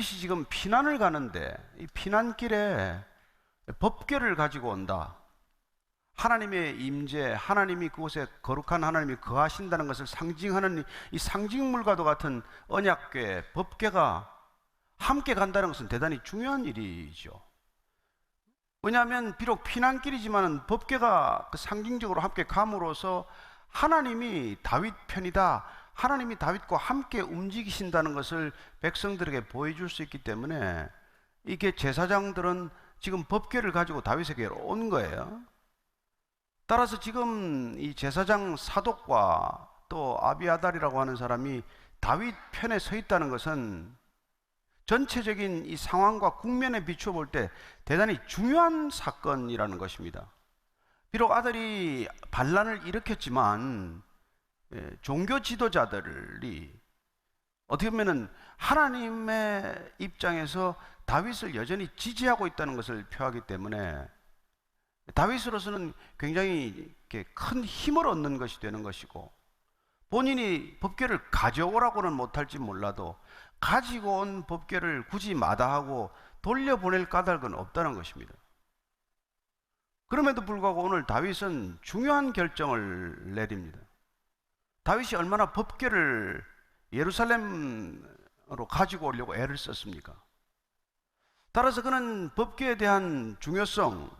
다윗이 지금 피난을 가는데 이 피난길에 법궤를 가지고 온다. 하나님의 임재, 하나님이 그곳에 거룩한 하나님이 거하신다는 것을 상징하는 이 상징물과도 같은 언약궤, 법궤가 함께 간다는 것은 대단히 중요한 일이죠. 왜냐하면 비록 피난길이지만 법궤가 그 상징적으로 함께 감으로써 하나님이 다윗 편이다, 하나님이 다윗과 함께 움직이신다는 것을 백성들에게 보여줄 수 있기 때문에 이게 제사장들은 지금 법궤를 가지고 다윗에게 온 거예요. 따라서 지금 이 제사장 사독과 또 아비아달이라고 하는 사람이 다윗 편에 서 있다는 것은 전체적인 이 상황과 국면에 비추어 볼 때 대단히 중요한 사건이라는 것입니다. 비록 아들이 반란을 일으켰지만 종교 지도자들이 어떻게 보면 하나님의 입장에서 다윗을 여전히 지지하고 있다는 것을 표하기 때문에 다윗으로서는 굉장히 큰 힘을 얻는 것이 되는 것이고, 본인이 법궤를 가져오라고는 못할지 몰라도 가지고 온 법궤를 굳이 마다하고 돌려보낼 까닭은 없다는 것입니다. 그럼에도 불구하고 오늘 다윗은 중요한 결정을 내립니다. 다윗이 얼마나 법궤를 예루살렘으로 가지고 오려고 애를 썼습니까? 따라서 그는 법궤에 대한 중요성,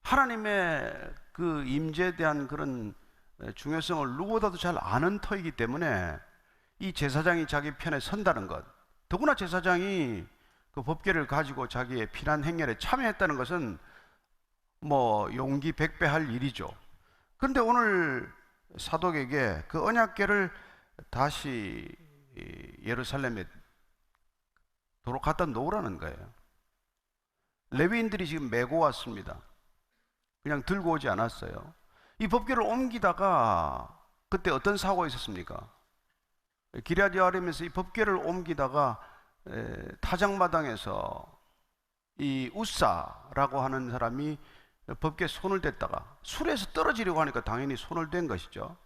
하나님의 그 임재에 대한 그런 중요성을 누구보다도 잘 아는 터이기 때문에 이 제사장이 자기 편에 선다는 것, 더구나 제사장이 그 법궤를 가지고 자기의 피난 행렬에 참여했다는 것은 뭐 용기 백배할 일이죠. 그런데 오늘 사독에게 그 언약궤를 다시 예루살렘에 도로 갖다 놓으라는 거예요. 레위인들이 지금 메고 왔습니다. 그냥 들고 오지 않았어요. 이 법궤를 옮기다가 그때 어떤 사고가 있었습니까? 기럇 여아림에서 이 법궤를 옮기다가 타작마당에서 이 우사라고 하는 사람이 법궤에 손을 댔다가 술에서 떨어지려고 하니까 당연히 손을 댄 것이죠.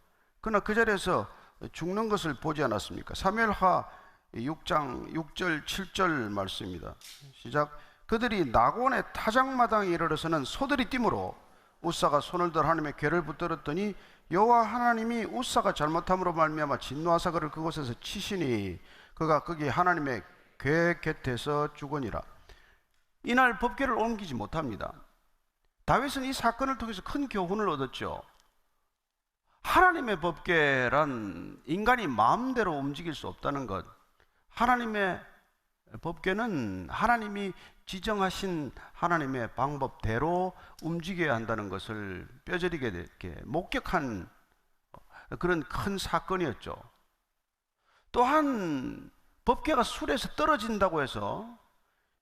그러나 그 자리에서 죽는 것을 보지 않았습니까? 사무엘하 6장 6절 7절 말씀입니다. 시작. 그들이 낙원의 타작마당에 이르러서는 소들이 뛰므로 우사가 손을 들어 하나님의 궤를 붙들었더니 여호와 하나님이 우사가 잘못함으로 말미암아 진노하사 그를 그곳에서 치시니 그가 거기 하나님의 궤 곁에서 죽으니라. 이날 법궤를 옮기지 못합니다. 다윗은 이 사건을 통해서 큰 교훈을 얻었죠. 하나님의 법궤란 인간이 마음대로 움직일 수 없다는 것, 하나님의 법궤는 하나님이 지정하신 하나님의 방법대로 움직여야 한다는 것을 뼈저리게 이렇게 목격한 그런 큰 사건이었죠. 또한 법궤가 술에서 떨어진다고 해서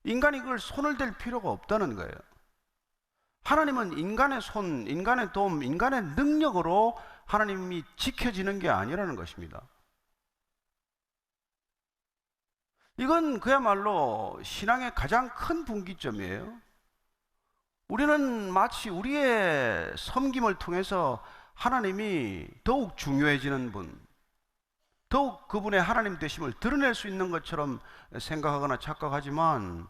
인간이 그걸 손을 댈 필요가 없다는 거예요. 하나님은 인간의 손, 인간의 도움, 인간의 능력으로 하나님이 지켜지는 게 아니라는 것입니다. 이건 그야말로 신앙의 가장 큰 분기점이에요. 우리는 마치 우리의 섬김을 통해서 하나님이 더욱 중요해지는 분, 더욱 그분의 하나님 되심을 드러낼 수 있는 것처럼 생각하거나 착각하지만,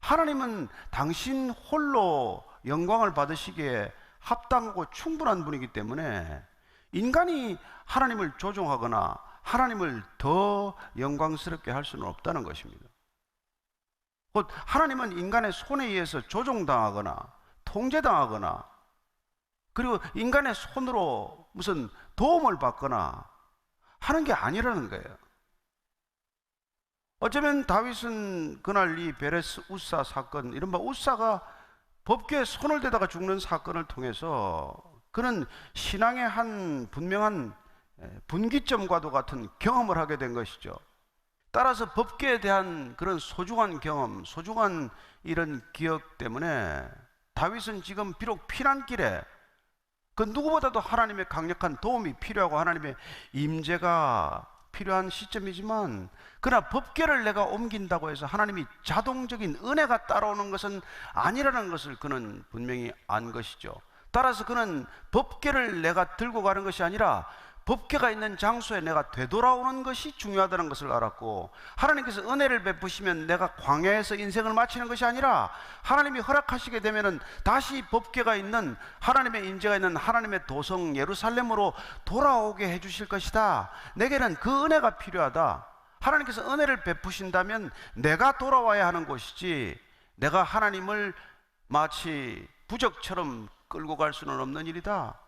하나님은 당신 홀로 영광을 받으시기에 합당하고 충분한 분이기 때문에 인간이 하나님을 조종하거나 하나님을 더 영광스럽게 할 수는 없다는 것입니다. 곧 하나님은 인간의 손에 의해서 조종당하거나 통제당하거나 그리고 인간의 손으로 무슨 도움을 받거나 하는 게 아니라는 거예요. 어쩌면 다윗은 그날 이 베레스 우사 사건, 이른바 우사가 법궤에 손을 대다가 죽는 사건을 통해서 그는 신앙의 한 분명한 분기점과도 같은 경험을 하게 된 것이죠. 따라서 법궤에 대한 그런 소중한 경험, 소중한 이런 기억 때문에 다윗은 지금 비록 피난길에 그 누구보다도 하나님의 강력한 도움이 필요하고 하나님의 임재가 필요한 시점이지만, 그러나 법궤를 내가 옮긴다고 해서 하나님이 자동적인 은혜가 따라오는 것은 아니라는 것을 그는 분명히 안 것이죠. 따라서 그는 법궤를 내가 들고 가는 것이 아니라 법궤가 있는 장소에 내가 되돌아오는 것이 중요하다는 것을 알았고, 하나님께서 은혜를 베푸시면 내가 광야에서 인생을 마치는 것이 아니라 하나님이 허락하시게 되면은 다시 법궤가 있는, 하나님의 임재가 있는 하나님의 도성 예루살렘으로 돌아오게 해주실 것이다. 내게는 그 은혜가 필요하다. 하나님께서 은혜를 베푸신다면 내가 돌아와야 하는 곳이지, 내가 하나님을 마치 부적처럼 끌고 갈 수는 없는 일이다.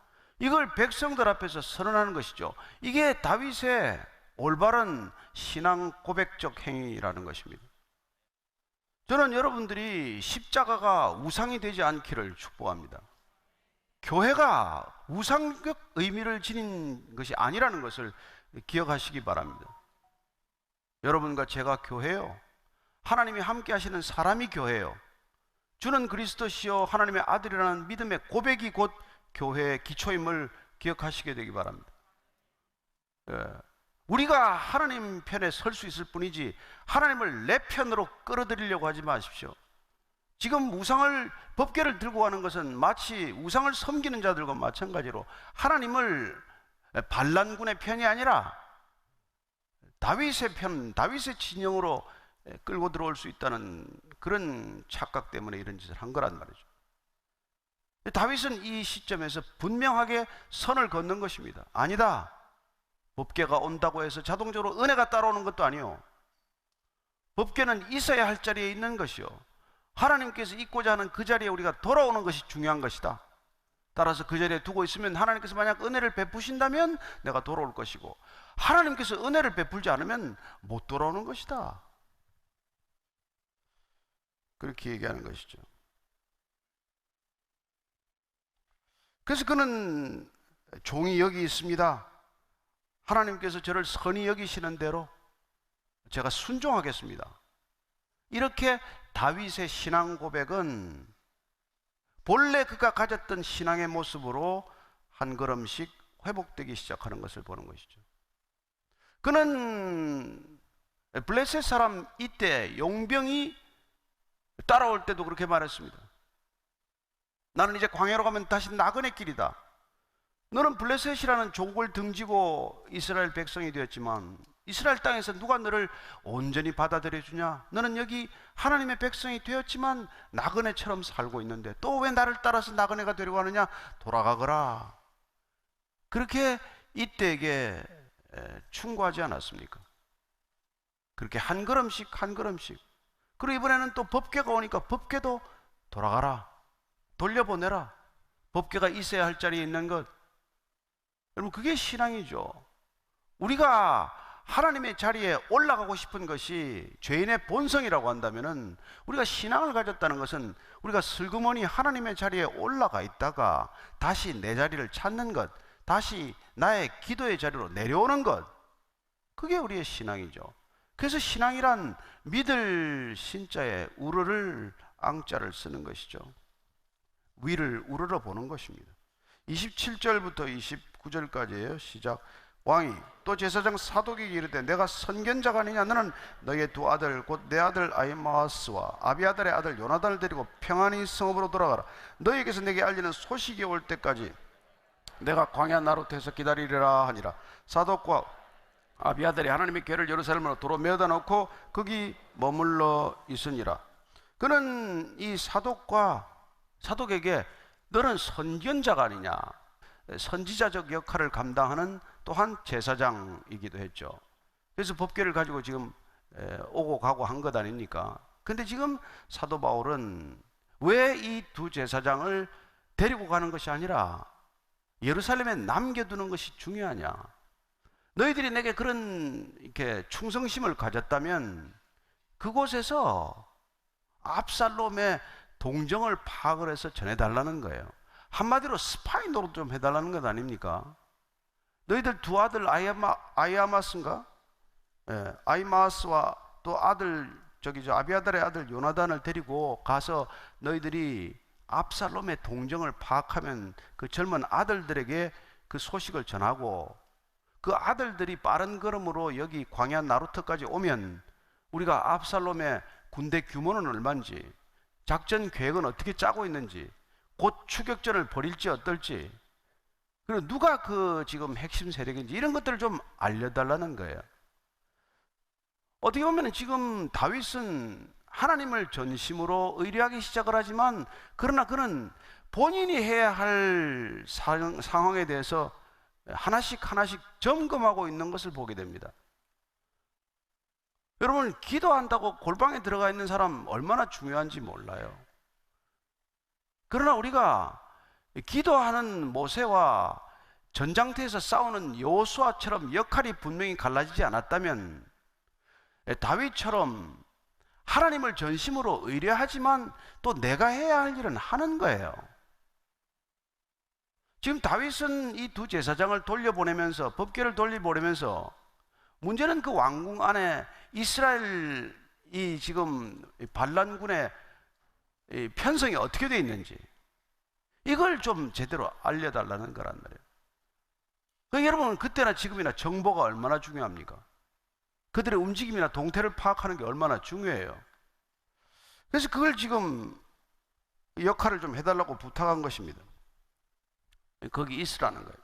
이걸 백성들 앞에서 선언하는 것이죠. 이게 다윗의 올바른 신앙 고백적 행위라는 것입니다. 저는 여러분들이 십자가가 우상이 되지 않기를 축복합니다. 교회가 우상적 의미를 지닌 것이 아니라는 것을 기억하시기 바랍니다. 여러분과 제가 교회요, 하나님이 함께 하시는 사람이 교회요, 주는 그리스도시요 하나님의 아들이라는 믿음의 고백이 곧 교회의 기초임을 기억하시게 되기 바랍니다. 우리가 하나님 편에 설 수 있을 뿐이지 하나님을 내 편으로 끌어들이려고 하지 마십시오. 지금 우상을, 법궤를 들고 가는 것은 마치 우상을 섬기는 자들과 마찬가지로 하나님을 반란군의 편이 아니라 다윗의 편, 다윗의 진영으로 끌고 들어올 수 있다는 그런 착각 때문에 이런 짓을 한 거란 말이죠. 다윗은 이 시점에서 분명하게 선을 긋는 것입니다. 아니다, 법궤가 온다고 해서 자동적으로 은혜가 따라오는 것도 아니요, 법궤는 있어야 할 자리에 있는 것이요, 하나님께서 있고자 하는 그 자리에 우리가 돌아오는 것이 중요한 것이다. 따라서 그 자리에 두고 있으면 하나님께서 만약 은혜를 베푸신다면 내가 돌아올 것이고, 하나님께서 은혜를 베풀지 않으면 못 돌아오는 것이다. 그렇게 얘기하는 것이죠. 그래서 그는 종이 여기 있습니다. 하나님께서 저를 선히 여기시는 대로 제가 순종하겠습니다. 이렇게 다윗의 신앙 고백은 본래 그가 가졌던 신앙의 모습으로 한 걸음씩 회복되기 시작하는 것을 보는 것이죠. 그는 블레셋 사람 이때 용병이 따라올 때도 그렇게 말했습니다. 나는 이제 광야로 가면 다시 나그네 길이다. 너는 블레셋이라는 족을 등지고 이스라엘 백성이 되었지만 이스라엘 땅에서 누가 너를 온전히 받아들여 주냐? 너는 여기 하나님의 백성이 되었지만 나그네처럼 살고 있는데 또 왜 나를 따라서 나그네가 되려고 하느냐? 돌아가거라. 그렇게 이때에게 충고하지 않았습니까? 그렇게 한 걸음씩 한 걸음씩. 그리고 이번에는 또 법궤가 오니까 법궤도 돌아가라, 돌려보내라. 법궤가 있어야 할 자리에 있는 것. 여러분, 그게 신앙이죠. 우리가 하나님의 자리에 올라가고 싶은 것이 죄인의 본성이라고 한다면은, 우리가 신앙을 가졌다는 것은 우리가 슬그머니 하나님의 자리에 올라가 있다가 다시 내 자리를 찾는 것, 다시 나의 기도의 자리로 내려오는 것, 그게 우리의 신앙이죠. 그래서 신앙이란 믿을 신자에 우르를 앙자를 쓰는 것이죠. 위를 우러러 보는 것입니다. 27절부터 29절까지예요. 시작. 왕이 또 제사장 사독에게 이르되 내가 선견자가 아니냐? 너는 너의 두 아들 곧 내 아들 아히마아스와 아비아달의 아들 요나단을 데리고 평안히 성읍으로 돌아가라. 너에게서 내게 알리는 소식이 올 때까지 내가 광야 나룻에서 기다리리라 하니라. 사독과 아비아달이 하나님의 궤를 예루살렘으로 도로 메어다 놓고 거기 머물러 있으니라. 그는 이 사독에게 너는 선견자가 아니냐, 선지자적 역할을 감당하는 또한 제사장이기도 했죠. 그래서 법궤를 가지고 지금 오고 가고 한 것 아닙니까? 근데 지금 사도 바울은 왜 이 두 제사장을 데리고 가는 것이 아니라 예루살렘에 남겨두는 것이 중요하냐? 너희들이 내게 그런 이렇게 충성심을 가졌다면 그곳에서 압살롬의 동정을 파악을 해서 전해달라는 거예요. 한마디로 스파이 노릇 좀 해달라는 것 아닙니까? 너희들 두 아들 아히마스인가? 아히마스와 또 아들 아비아달의 아들 요나단을 데리고 가서 너희들이 압살롬의 동정을 파악하면 그 젊은 아들들에게 그 소식을 전하고, 그 아들들이 빠른 걸음으로 여기 광야 나루터까지 오면 우리가 압살롬의 군대 규모는 얼마인지, 작전 계획은 어떻게 짜고 있는지, 곧 추격전을 벌일지 어떨지, 그리고 누가 그 지금 핵심 세력인지 이런 것들을 좀 알려달라는 거예요. 어떻게 보면 지금 다윗은 하나님을 전심으로 의뢰하기 시작을 하지만, 그러나 그는 본인이 해야 할 상황에 대해서 하나씩 하나씩 점검하고 있는 것을 보게 됩니다. 여러분, 기도한다고 골방에 들어가 있는 사람 얼마나 중요한지 몰라요. 그러나 우리가 기도하는 모세와 전장터에서 싸우는 여호수아처럼 역할이 분명히 갈라지지 않았다면, 다윗처럼 하나님을 전심으로 의뢰하지만 또 내가 해야 할 일은 하는 거예요. 지금 다윗은 이 두 제사장을 돌려보내면서, 법궤를 돌려보내면서, 문제는 그 왕궁 안에 이스라엘이 지금 반란군의 편성이 어떻게 되어 있는지 이걸 좀 제대로 알려달라는 거란 말이에요. 여러분, 그때나 지금이나 정보가 얼마나 중요합니까? 그들의 움직임이나 동태를 파악하는 게 얼마나 중요해요. 그래서 그걸 지금 역할을 좀 해달라고 부탁한 것입니다. 거기 있으라는 거예요.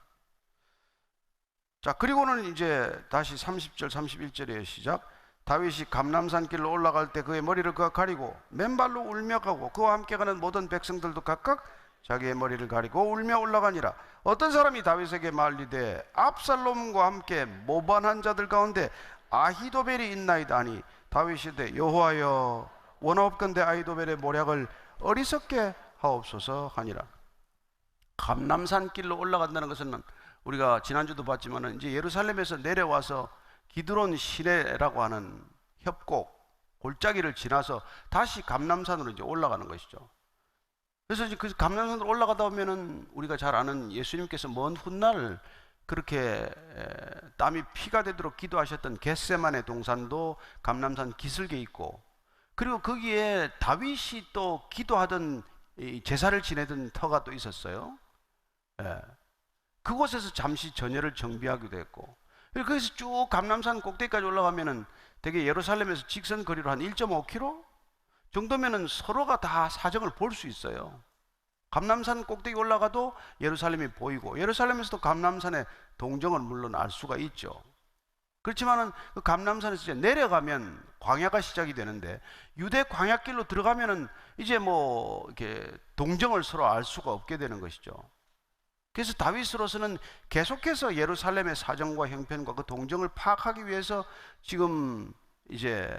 자, 그리고는 이제 다시 30절 31절의 시작. 다윗이 감람산 길로 올라갈 때 그의 머리를 그가 가리고 맨발로 울며 가고 그와 함께 가는 모든 백성들도 각각 자기의 머리를 가리고 울며 올라가니라. 어떤 사람이 다윗에게 말리되 압살롬과 함께 모반한 자들 가운데 아히도벨이 있나이다 하니, 다윗이 이르되 여호와여 원하옵건대 아히도벨의 모략을 어리석게 하옵소서 하니라. 감람산 길로 올라간다는 것은 우리가 지난주도 봤지만 이제 예루살렘에서 내려와서 기드론 시내라고 하는 협곡 골짜기를 지나서 다시 감람산으로 이제 올라가는 것이죠. 그래서 이제 그 감람산으로 올라가다 보면은 우리가 잘 아는 예수님께서 먼 훗날 그렇게 땀이 피가 되도록 기도하셨던 겟세마네 동산도 감람산 기슭에 있고, 그리고 거기에 다윗이 또 기도하던 제사를 지내던 터가 또 있었어요. 그곳에서 잠시 전열을 정비하기도 했고, 거기서 쭉 감람산 꼭대기까지 올라가면은 되게 예루살렘에서 직선 거리로 한 1.5km 정도면은 서로가 다 사정을 볼 수 있어요. 감람산 꼭대기 올라가도 예루살렘이 보이고, 예루살렘에서도 감람산의 동정을 물론 알 수가 있죠. 그렇지만은 그 감람산에서 이제 내려가면 광야가 시작이 되는데, 유대 광야길로 들어가면은 이제 뭐 이렇게 동정을 서로 알 수가 없게 되는 것이죠. 그래서 다윗으로서는 계속해서 예루살렘의 사정과 형편과 그 동정을 파악하기 위해서 지금 이제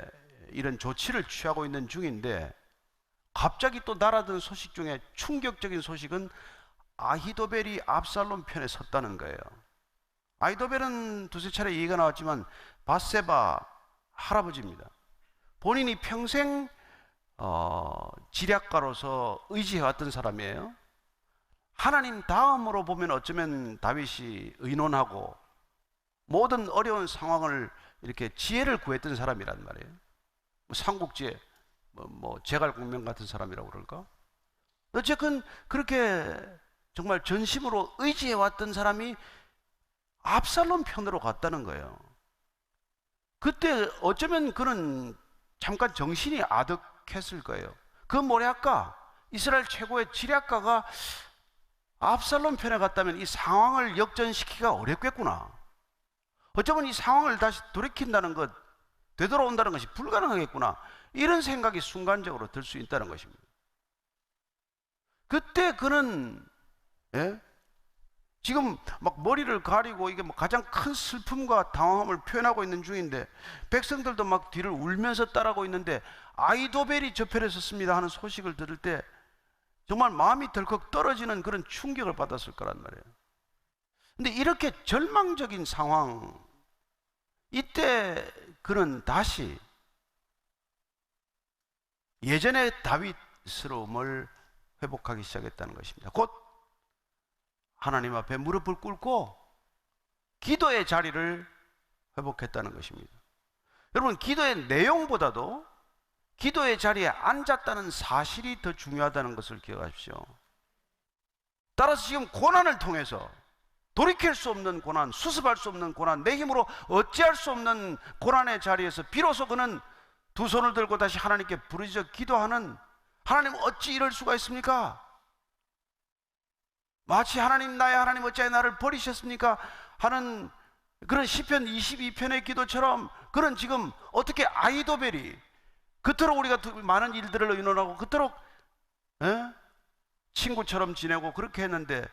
이런 조치를 취하고 있는 중인데, 갑자기 또 날아든 소식 중에 충격적인 소식은 아히도벨이 압살롬 편에 섰다는 거예요. 아히도벨은 두세 차례 얘기가 나왔지만 밧세바 할아버지입니다. 본인이 평생 지략가로서 의지해왔던 사람이에요. 하나님 다음으로 보면 어쩌면 다윗이 의논하고 모든 어려운 상황을 이렇게 지혜를 구했던 사람이란 말이에요. 삼국지에 제갈공명 같은 사람이라고 그럴까? 어쨌든 그렇게 정말 전심으로 의지해왔던 사람이 압살롬 편으로 갔다는 거예요. 그때 어쩌면 그는 잠깐 정신이 아득했을 거예요. 그 모략가, 이스라엘 최고의 지략가가 압살롬 편에 갔다면 이 상황을 역전시키기가 어렵겠구나. 어쩌면 이 상황을 다시 돌이킨다는 것, 되돌아온다는 것이 불가능하겠구나. 이런 생각이 순간적으로 들 수 있다는 것입니다. 그때 그는 지금 막 머리를 가리고 이게 뭐 가장 큰 슬픔과 당황함을 표현하고 있는 중인데, 백성들도 막 뒤를 울면서 따라고 있는데 아히도벨이 저 편에 섰습니다 하는 소식을 들을 때 정말 마음이 덜컥 떨어지는 그런 충격을 받았을 거란 말이에요. 근데 이렇게 절망적인 상황, 이때 그는 다시 예전의 다윗스러움을 회복하기 시작했다는 것입니다. 곧 하나님 앞에 무릎을 꿇고 기도의 자리를 회복했다는 것입니다. 여러분, 기도의 내용보다도 기도의 자리에 앉았다는 사실이 더 중요하다는 것을 기억하십시오. 따라서 지금 고난을 통해서 돌이킬 수 없는 고난, 수습할 수 없는 고난, 내 힘으로 어찌할 수 없는 고난의 자리에서 비로소 그는 두 손을 들고 다시 하나님께 부르짖어 기도하는, 하나님 어찌 이럴 수가 있습니까? 마치 하나님, 나의 하나님 어찌하여 나를 버리셨습니까? 하는 그런 시편 22편의 기도처럼, 그런 지금 어떻게 아히도벨이 그토록 우리가 많은 일들을 의논하고 그토록 친구처럼 지내고 그렇게 했는데,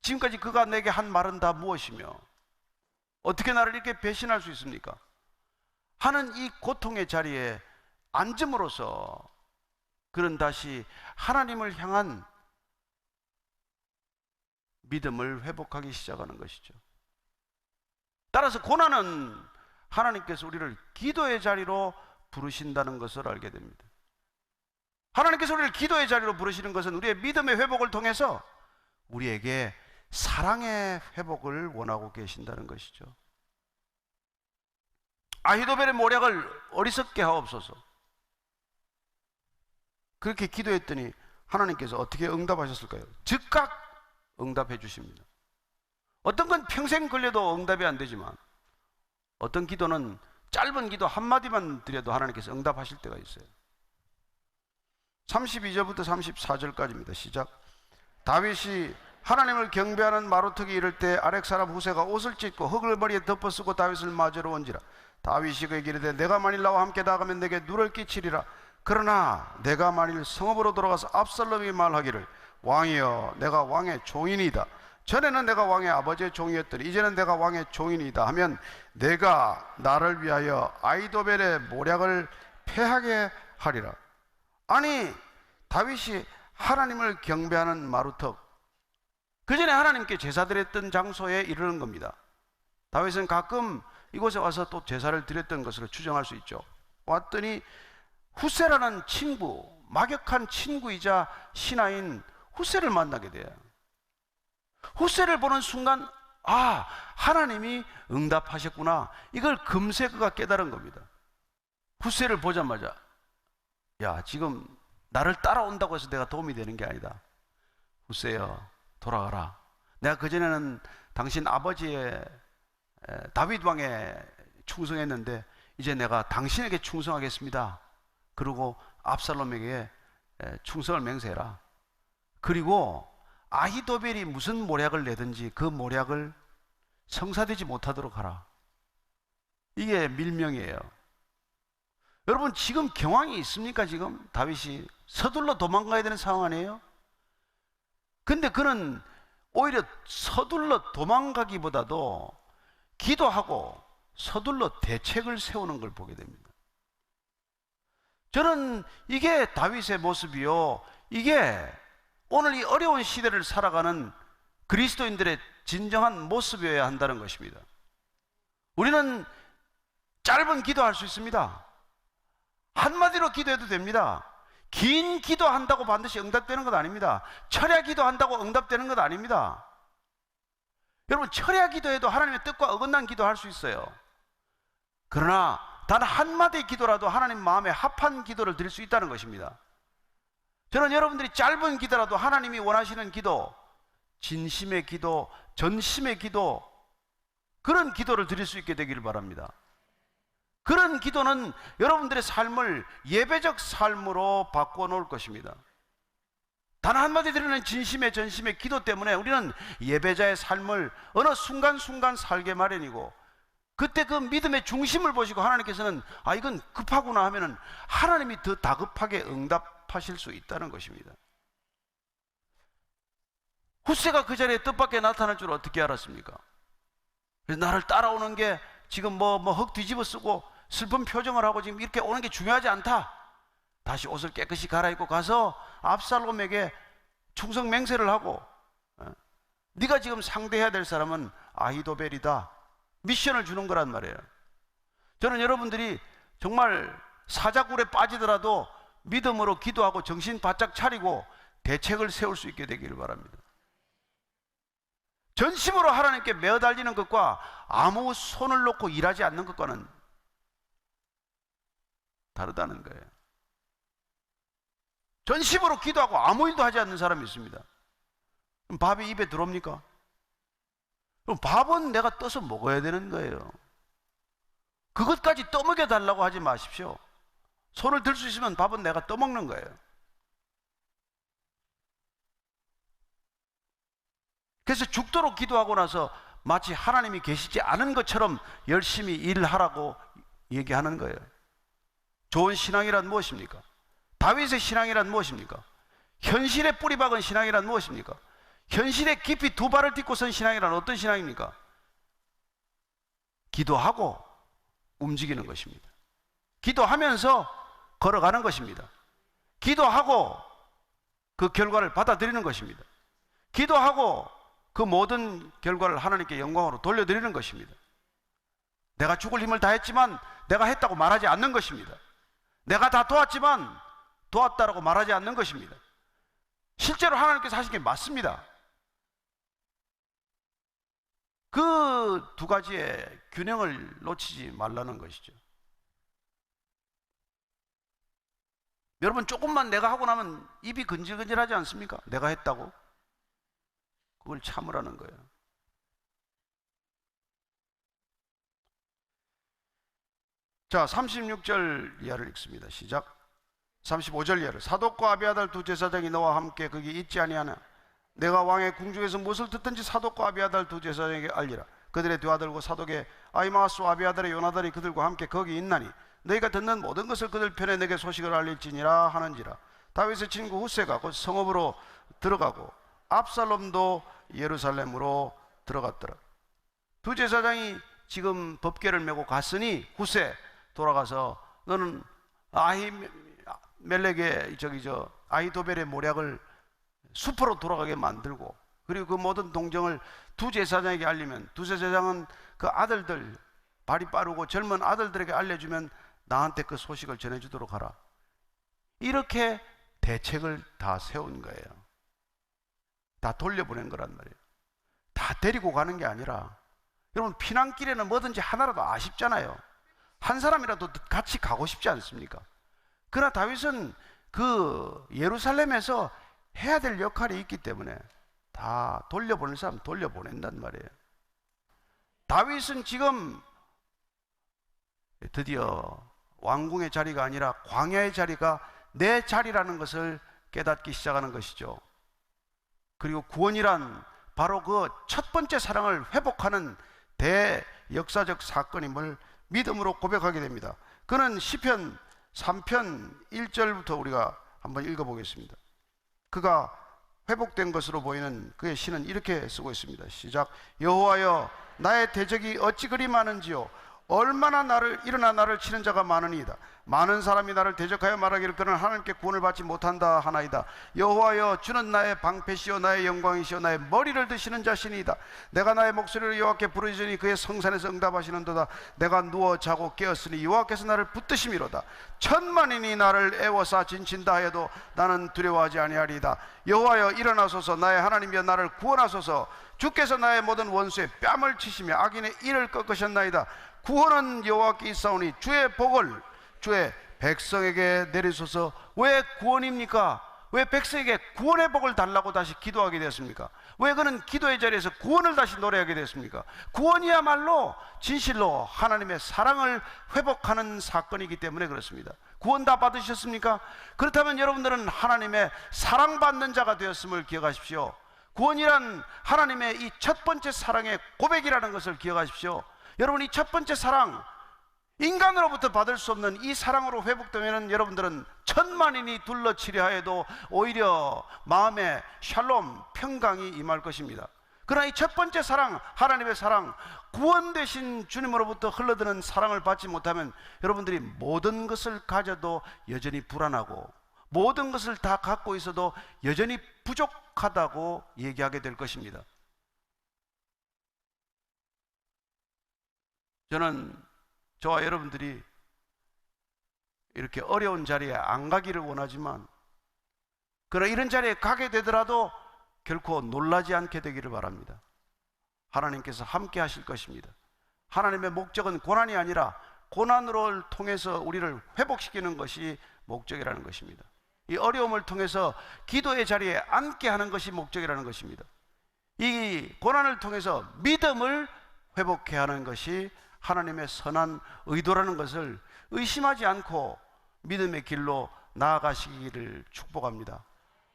지금까지 그가 내게 한 말은 다 무엇이며 어떻게 나를 이렇게 배신할 수 있습니까? 하는 이 고통의 자리에 앉음으로써 그는 다시 하나님을 향한 믿음을 회복하기 시작하는 것이죠. 따라서 고난은 하나님께서 우리를 기도의 자리로 부르신다는 것을 알게 됩니다. 하나님께서 우리를 기도의 자리로 부르시는 것은 우리의 믿음의 회복을 통해서 우리에게 사랑의 회복을 원하고 계신다는 것이죠. 아히도벨의 모략을 어리석게 하옵소서. 그렇게 기도했더니 하나님께서 어떻게 응답하셨을까요? 즉각 응답해 주십니다. 어떤 건 평생 걸려도 응답이 안 되지만, 어떤 기도는 짧은 기도 한마디만 드려도 하나님께서 응답하실 때가 있어요. 32절부터 34절까지입니다. 시작. 다윗이 하나님을 경배하는 마루턱에 이를 때 아렉 사람 후세가 옷을 찢고 흙을 머리에 덮어 쓰고 다윗을 맞으러 온지라. 다윗이 그에게 이르되 내가 만일 나와 함께 나가면 내게 누를 끼치리라. 그러나 내가 만일 성읍으로 돌아가서 압살롬이 말하기를 왕이여 내가 왕의 종이니이다. 전에는 내가 왕의 아버지의 종이었더니 이제는 내가 왕의 종이니이다 하면 내가 나를 위하여 아히도벨의 모략을 패하게 하리라. 아니, 다윗이 하나님을 경배하는 마루턱, 그 전에 하나님께 제사 드렸던 장소에 이르는 겁니다. 다윗은 가끔 이곳에 와서 또 제사를 드렸던 것으로 추정할 수 있죠. 왔더니 후세라는 친구, 막역한 친구이자 신하인 후세를 만나게 돼요. 후세를 보는 순간, 아, 하나님이 응답하셨구나, 이걸 금세 그가 깨달은 겁니다. 후세를 보자마자, 야, 지금 나를 따라온다고 해서 내가 도움이 되는 게 아니다. 후세여, 돌아가라. 내가 그전에는 당신 아버지의 다윗 왕에 충성했는데 이제 내가 당신에게 충성하겠습니다. 그리고 압살롬에게 충성을 맹세해라. 그리고 아히도벨이 무슨 모략을 내든지 그 모략을 성사되지 못하도록 하라. 이게 밀명이에요. 여러분, 지금 경황이 있습니까? 지금 다윗이 서둘러 도망가야 되는 상황 아니에요? 근데 그는 오히려 서둘러 도망가기보다도 기도하고 서둘러 대책을 세우는 걸 보게 됩니다. 저는 이게 다윗의 모습이요, 이게 오늘 이 어려운 시대를 살아가는 그리스도인들의 진정한 모습이어야 한다는 것입니다. 우리는 짧은 기도할 수 있습니다. 한마디로 기도해도 됩니다. 긴 기도한다고 반드시 응답되는 것 아닙니다. 철야 기도한다고 응답되는 것 아닙니다. 여러분, 철야 기도해도 하나님의 뜻과 어긋난 기도할 수 있어요. 그러나 단 한마디의 기도라도 하나님 마음에 합한 기도를 드릴 수 있다는 것입니다. 저는 여러분들이 짧은 기도라도 하나님이 원하시는 기도, 진심의 기도, 전심의 기도, 그런 기도를 드릴 수 있게 되기를 바랍니다. 그런 기도는 여러분들의 삶을 예배적 삶으로 바꿔놓을 것입니다. 단 한마디 드리는 진심의 전심의 기도 때문에 우리는 예배자의 삶을 어느 순간순간 살게 마련이고, 그때 그 믿음의 중심을 보시고 하나님께서는 아, 이건 급하구나 하면은 하나님이 더 다급하게 응답하실 수 있다는 것입니다. 후세가 그 자리에 뜻밖의 나타날 줄 어떻게 알았습니까? 그래서 나를 따라오는 게 지금 흙 뒤집어 쓰고 슬픈 표정을 하고 지금 이렇게 오는 게 중요하지 않다. 다시 옷을 깨끗이 갈아입고 가서 압살롬에게 충성 맹세를 하고, 네가 지금 상대해야 될 사람은 아히도벨이다, 미션을 주는 거란 말이에요. 저는 여러분들이 정말 사자굴에 빠지더라도 믿음으로 기도하고 정신 바짝 차리고 대책을 세울 수 있게 되기를 바랍니다. 전심으로 하나님께 매어달리는 것과 아무 손을 놓고 일하지 않는 것과는 다르다는 거예요. 전심으로 기도하고 아무 일도 하지 않는 사람이 있습니다. 그럼 밥이 입에 들어옵니까? 그럼 밥은 내가 떠서 먹어야 되는 거예요. 그것까지 떠먹여 달라고 하지 마십시오. 손을 들 수 있으면 밥은 내가 떠먹는 거예요. 그래서 죽도록 기도하고 나서 마치 하나님이 계시지 않은 것처럼 열심히 일하라고 얘기하는 거예요. 좋은 신앙이란 무엇입니까? 다윗의 신앙이란 무엇입니까? 현실에 뿌리 박은 신앙이란 무엇입니까? 현실에 깊이 두 발을 딛고 선 신앙이란 어떤 신앙입니까? 기도하고 움직이는 것입니다. 기도하면서 걸어가는 것입니다. 기도하고 그 결과를 받아들이는 것입니다. 기도하고 그 모든 결과를 하나님께 영광으로 돌려드리는 것입니다. 내가 죽을 힘을 다했지만 내가 했다고 말하지 않는 것입니다. 내가 다 도왔지만 도왔다라고 말하지 않는 것입니다. 실제로 하나님께서 하신 게 맞습니다. 그 두 가지의 균형을 놓치지 말라는 것이죠. 여러분, 조금만 내가 하고 나면 입이 근질근질하지 않습니까? 내가 했다고. 그걸 참으라는 거예요. 자, 36절 이하를 읽습니다. 시작. 35절 이하를. 사독과 아비아달 두 제사장이 너와 함께 거기 있지 아니하나 내가 왕의 궁중에서 무엇을 듣든지 사독과 아비아달 두 제사장에게 알리라. 그들의 두 아들과 사독의 아히마아스와 아비아달의 요나단이 그들과 함께 거기 있나니 너희가 듣는 모든 것을 그들 편에 내게 소식을 알릴지니라 하는지라. 다윗의 친구 후세가 곧 성읍으로 들어가고 압살롬도 예루살렘으로 들어갔더라. 두 제사장이 지금 법궤를 메고 갔으니 후세 돌아가서 너는 아히멜렉의 아히도벨의 모략을 수포로 돌아가게 만들고, 그리고 그 모든 동정을 두 제사장에게 알리면 두 제사장은 그 아들들, 발이 빠르고 젊은 아들들에게 알려주면 나한테 그 소식을 전해주도록 하라. 이렇게 대책을 다 세운 거예요. 다 돌려보낸 거란 말이에요. 다 데리고 가는 게 아니라, 여러분, 피난길에는 뭐든지 하나라도 아쉽잖아요. 한 사람이라도 같이 가고 싶지 않습니까? 그러나 다윗은 그 예루살렘에서 해야 될 역할이 있기 때문에 다 돌려보낼 사람 돌려보낸단 말이에요. 다윗은 지금 드디어 왕궁의 자리가 아니라 광야의 자리가 내 자리라는 것을 깨닫기 시작하는 것이죠. 그리고 구원이란 바로 그 첫 번째 사랑을 회복하는 대역사적 사건임을 믿음으로 고백하게 됩니다. 그는 시편 3편 1절부터 우리가 한번 읽어보겠습니다. 그가 회복된 것으로 보이는 그의 시는 이렇게 쓰고 있습니다. 시작. 여호와여, 나의 대적이 어찌 그리 많은지요. 얼마나 일어나 나를 치는 자가 많으니이다. 많은 사람이 나를 대적하여 말하기를 그는 하나님께 구원을 받지 못한다 하나이다. 여호와여, 주는 나의 방패시요 나의 영광이시요 나의 머리를 드시는 자신이다. 내가 나의 목소리를 여호와께 부르짖으니 그의 성산에서 응답하시는도다. 내가 누워 자고 깨었으니 여호와께서 나를 붙드심이로다. 천만인이 나를 애워싸 진친다 하여도 나는 두려워하지 아니하리이다. 여호와여, 일어나소서. 나의 하나님이여, 나를 구원하소서. 주께서 나의 모든 원수의 뺨을 치시며 악인의 이를 꺾으셨나이다. 구원은 여호와께 있사오니 주의 복을 주의 백성에게 내리소서. 왜 구원입니까? 왜 백성에게 구원의 복을 달라고 다시 기도하게 되었습니까? 왜 그는 기도의 자리에서 구원을 다시 노래하게 되었습니까? 구원이야말로 진실로 하나님의 사랑을 회복하는 사건이기 때문에 그렇습니다. 구원 다 받으셨습니까? 그렇다면 여러분들은 하나님의 사랑받는 자가 되었음을 기억하십시오. 구원이란 하나님의 이 첫 번째 사랑의 고백이라는 것을 기억하십시오. 여러분, 이 첫 번째 사랑, 인간으로부터 받을 수 없는 이 사랑으로 회복되면 여러분들은 천만인이 둘러치려 하여도 오히려 마음에 샬롬, 평강이 임할 것입니다. 그러나 이 첫 번째 사랑, 하나님의 사랑, 구원 되신 주님으로부터 흘러드는 사랑을 받지 못하면 여러분들이 모든 것을 가져도 여전히 불안하고 모든 것을 다 갖고 있어도 여전히 부족하다고 얘기하게 될 것입니다. 저는 저와 여러분들이 이렇게 어려운 자리에 안 가기를 원하지만, 그러나 이런 자리에 가게 되더라도 결코 놀라지 않게 되기를 바랍니다. 하나님께서 함께 하실 것입니다. 하나님의 목적은 고난이 아니라 고난으로 통해서 우리를 회복시키는 것이 목적이라는 것입니다. 이 어려움을 통해서 기도의 자리에 앉게 하는 것이 목적이라는 것입니다. 이 고난을 통해서 믿음을 회복해야 하는 것이 하나님의 선한 의도라는 것을 의심하지 않고 믿음의 길로 나아가시기를 축복합니다.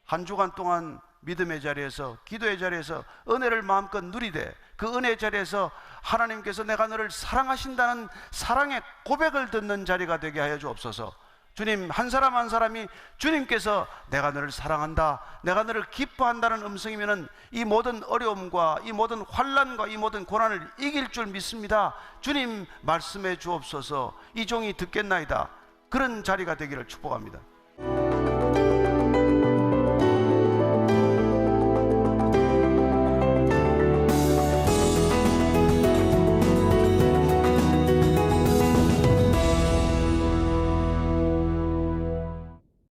한 주간 동안 믿음의 자리에서, 기도의 자리에서 은혜를 마음껏 누리되 그 은혜의 자리에서 하나님께서 내가 너를 사랑하신다는 사랑의 고백을 듣는 자리가 되게 하여 주옵소서. 주님, 한 사람 한 사람이 주님께서 내가 너를 사랑한다, 내가 너를 기뻐한다는 음성이면은 이 모든 어려움과 이 모든 환난과 이 모든 고난을 이길 줄 믿습니다. 주님 말씀해 주옵소서. 이 종이 듣겠나이다. 그런 자리가 되기를 축복합니다.